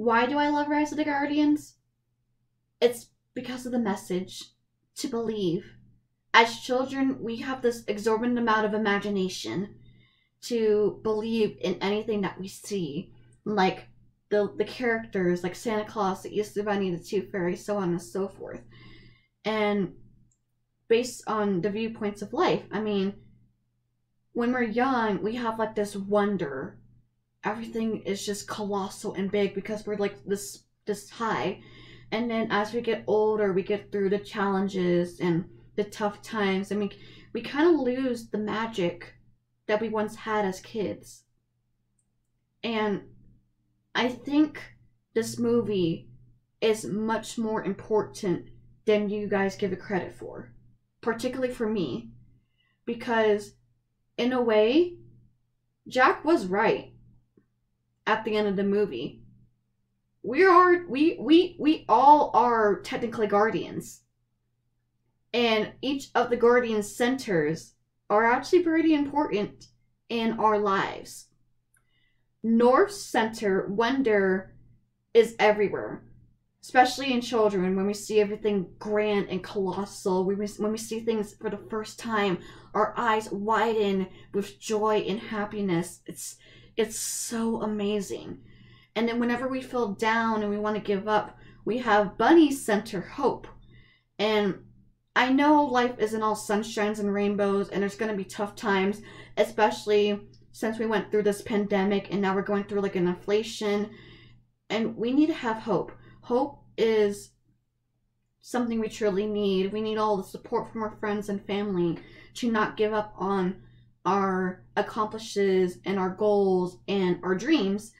Why do I love Rise of the Guardians? It's because of the message. To believe. As children, we have this exorbitant amount of imagination to believe in anything that we see. Like the characters, like Santa Claus, the Easter Bunny, the Tooth Fairy, so on and so forth. And based on the viewpoints of life, I mean, when we're young, we have like this wonder. Everything is just colossal and big because we're like this high. And then as we get older, we get through the challenges and the tough times. I mean, we kind of lose the magic that we once had as kids. And I think this movie is much more important than you guys give it credit for. Particularly for me. Because, in a way, Jack was right at the end of the movie. We all are technically guardians. And each of the guardian centers are actually very important in our lives. North Center wonder is everywhere, especially in children. When we see everything grand and colossal, when we see things for the first time, our eyes widen with joy and happiness. It's so amazing. And then whenever we feel down and we want to give up, we have Bunny Center hope. And I know life isn't all sunshines and rainbows, and there's going to be tough times, especially since we went through this pandemic and now we're going through like an inflation. And we need to have hope. Hope is something we truly need. We need all the support from our friends and family to not give up on our accomplishes and our goals and our dreams.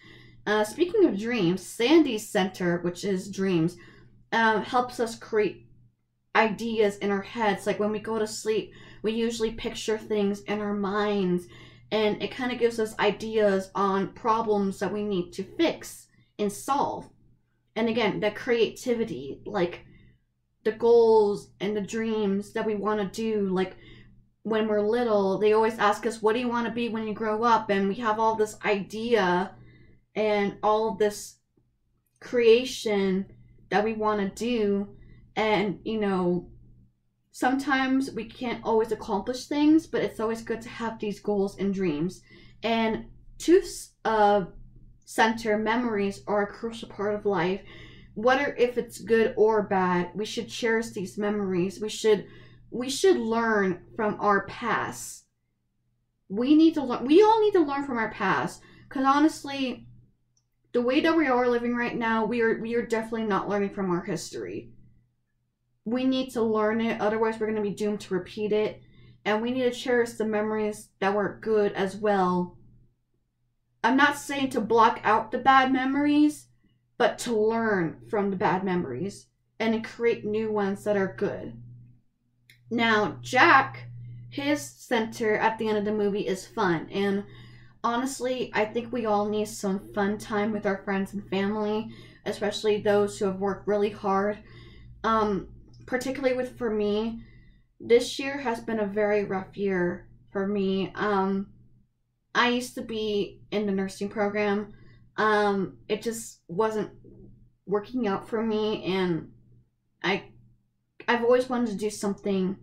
Speaking of dreams, Sandy's Center, which is dreams, helps us create ideas in our heads. Like when we go to sleep, we usually picture things in our minds, and it kind of gives us ideas on problems that we need to fix and solve. And again, that creativity, like the goals and the dreams that we want to do. Like when we're little, they always ask us, what do you want to be when you grow up? And we have all this idea and all this creation that we want to do. And, you know, sometimes we can't always accomplish things, but it's always good to have these goals and dreams. And Tooth's center memories are a crucial part of life. Whether if it's good or bad, we should cherish these memories. We should learn from our past. We need to learn. We all need to learn from our past. Because honestly, the way that we are living right now, we are definitely not learning from our history. We need to learn it, otherwise we're going to be doomed to repeat it. And we need to cherish the memories that were good as well. I'm not saying to block out the bad memories, but to learn from the bad memories and to create new ones that are good. Now, Jack, his center at the end of the movie is fun. And honestly, I think we all need some fun time with our friends and family, especially those who have worked really hard. Particularly for me, this year has been a very rough year for me. I used to be in the nursing program. It just wasn't working out for me, and I've always wanted to do something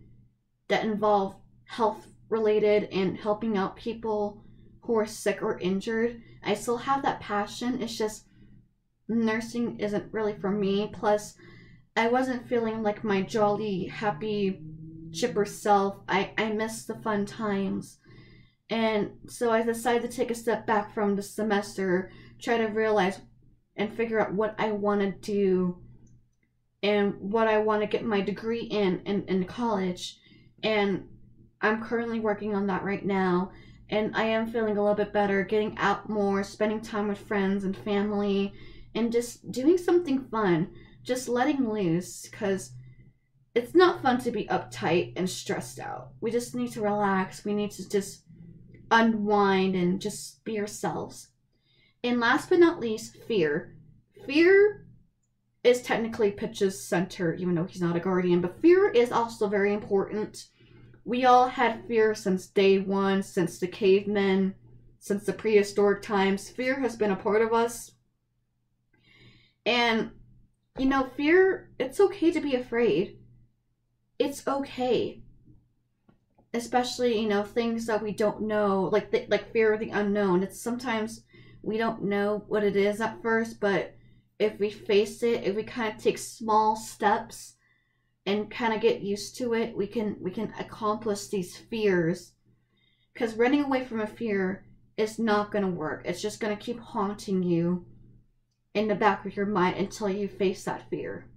that involved health related and helping out people who are sick or injured. I still have that passion. It's just nursing isn't really for me. Plus, I wasn't feeling like my jolly, happy, chipper self. I missed the fun times. And so I decided to take a step back from the semester, try to realize and figure out what I want to do and what I want to get my degree in college. And I'm currently working on that right now. And I am feeling a little bit better, getting out more, spending time with friends and family, and just doing something fun. Just letting loose, because it's not fun to be uptight and stressed out. We just need to relax. We need to just unwind and just be ourselves. And last but not least, fear. Fear is technically Pitch's center, even though he's not a guardian, but fear is also very important. We all had fear since day one, since the cavemen, since the prehistoric times. Fear has been a part of us. And, you know, fear, it's okay to be afraid. It's okay. Especially, you know, things that we don't know, like fear of the unknown. It's sometimes we don't know what it is at first, but if we face it, if we kind of take small steps and kind of get used to it, we can accomplish these fears. Because running away from a fear is not going to work. It's just going to keep haunting you in the back of your mind until you face that fear.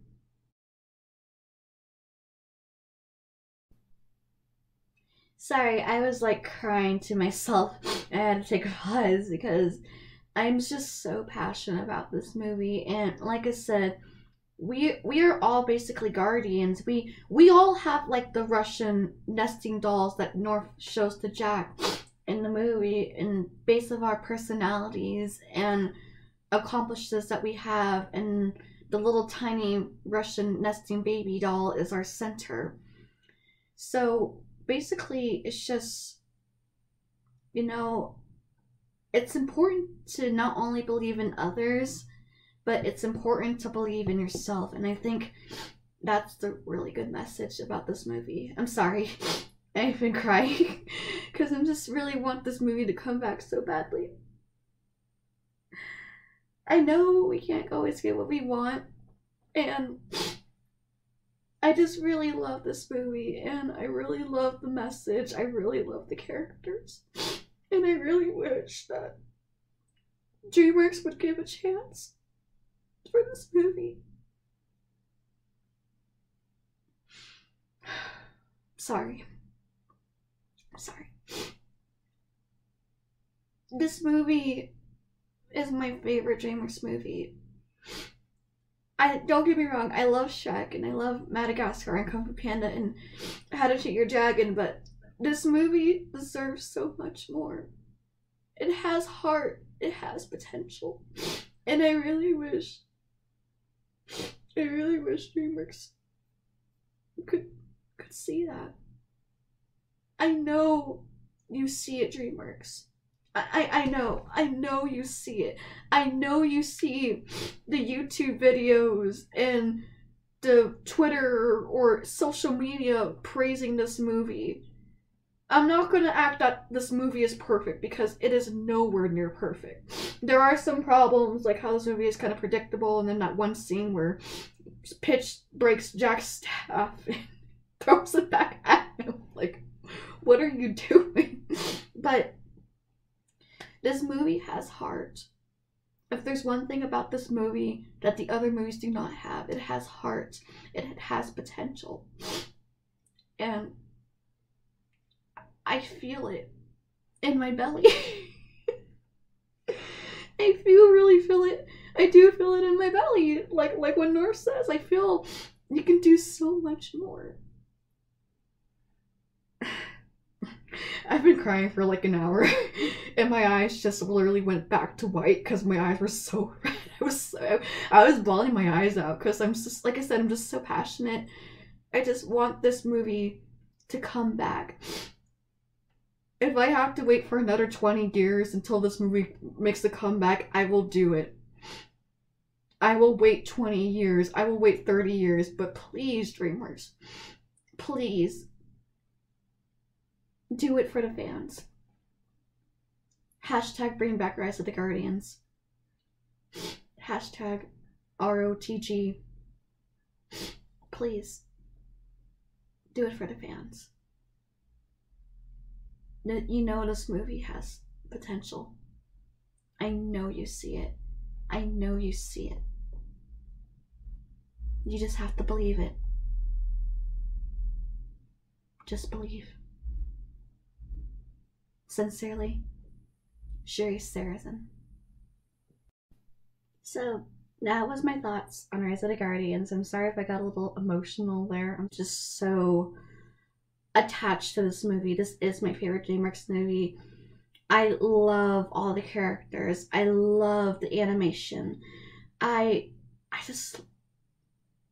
Sorry, I was like crying to myself. I had to take a pause because I'm just so passionate about this movie. And like I said, we are all basically guardians. We all have like the Russian nesting dolls that North shows to Jack in the movie, and base of our personalities and accomplishes that we have, and the little tiny Russian nesting baby doll is our center. So basically it's just, you know, it's important to not only believe in others, but it's important to believe in yourself. And I think that's the really good message about this movie. I'm sorry, I've been crying because I just really want this movie to come back so badly. I know we can't always get what we want, and I just really love this movie, and I really love the message. I really love the characters, and I really wish that DreamWorks would give a chance for this movie. Sorry. This movie is my favorite DreamWorks movie. Don't get me wrong, I love Shrek and I love Madagascar and Kung Fu Panda and How to Treat Your Dragon, but this movie deserves so much more. It has heart, it has potential, and I really wish DreamWorks could see that. I know you see it, DreamWorks. I know you see it. I know you see the YouTube videos and the Twitter or social media praising this movie. I'm not gonna act that this movie is perfect because it is nowhere near perfect. There are some problems, like how this movie is kind of predictable, and then that one scene where Pitch breaks Jack's staff and throws it back at him. Like, what are you doing? But this movie has heart. If there's one thing about this movie that the other movies do not have, it has heart. It has potential. And I feel it in my belly. I really feel it. I do feel it in my belly. Like when North says, I feel you can do so much more. I've been crying for like an hour and my eyes just literally went back to white because my eyes were so red. I was bawling my eyes out because I'm just, like I said, I'm just so passionate. I just want this movie to come back. If I have to wait for another 20 years until this movie makes a comeback, I will do it. I will wait 20 years. I will wait 30 years. But please, DreamWorks, please do it for the fans. Hashtag bring back Rise of the Guardians. Hashtag ROTG. Please do it for the fans. You know this movie has potential. I know you see it. I know you see it. You just have to believe it. Just believe. Sincerely, Sher Saracen. So, that was my thoughts on Rise of the Guardians. I'm sorry if I got a little emotional there. I'm just so attached to this movie. This is my favorite DreamWorks movie. I love all the characters. I love the animation. I just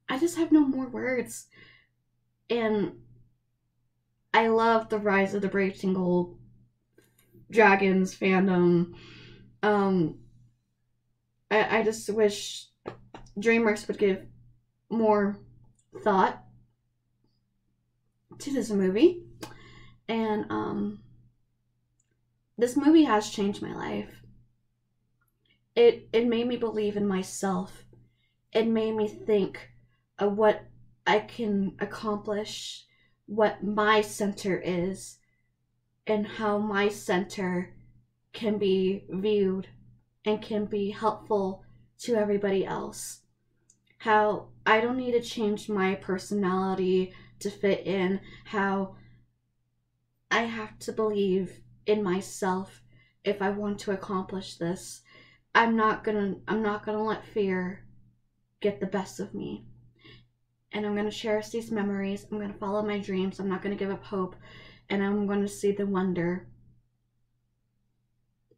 have no more words. And I love the Rise of the Brave Tingle Dragons fandom. I just wish DreamWorks would give more thought to this movie. And this movie has changed my life. It made me believe in myself. It made me think of what I can accomplish, what my center is, and how my center can be viewed and can be helpful to everybody else. How I don't need to change my personality to fit in, how I have to believe in myself if I want to accomplish this. I'm not gonna let fear get the best of me. And I'm gonna cherish these memories. I'm gonna follow my dreams. I'm not gonna give up hope. And I'm gonna see the wonder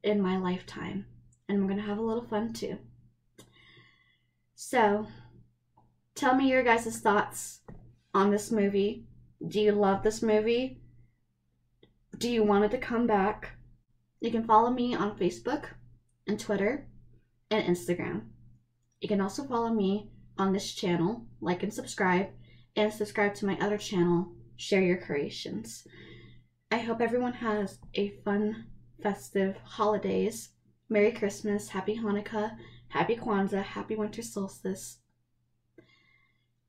in my lifetime. And I'm gonna have a little fun too. So, tell me your guys' thoughts on this movie. Do you love this movie? Do you want it to come back? You can follow me on Facebook and Twitter and Instagram. You can also follow me on this channel, like and subscribe to my other channel, Share Your Creations. I hope everyone has a fun, festive holidays. Merry Christmas, Happy Hanukkah, Happy Kwanzaa, Happy Winter Solstice.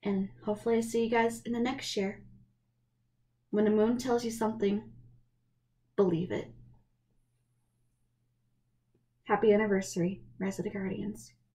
And hopefully I see you guys in the next share. When the moon tells you something, believe it. Happy anniversary, Rise of the Guardians.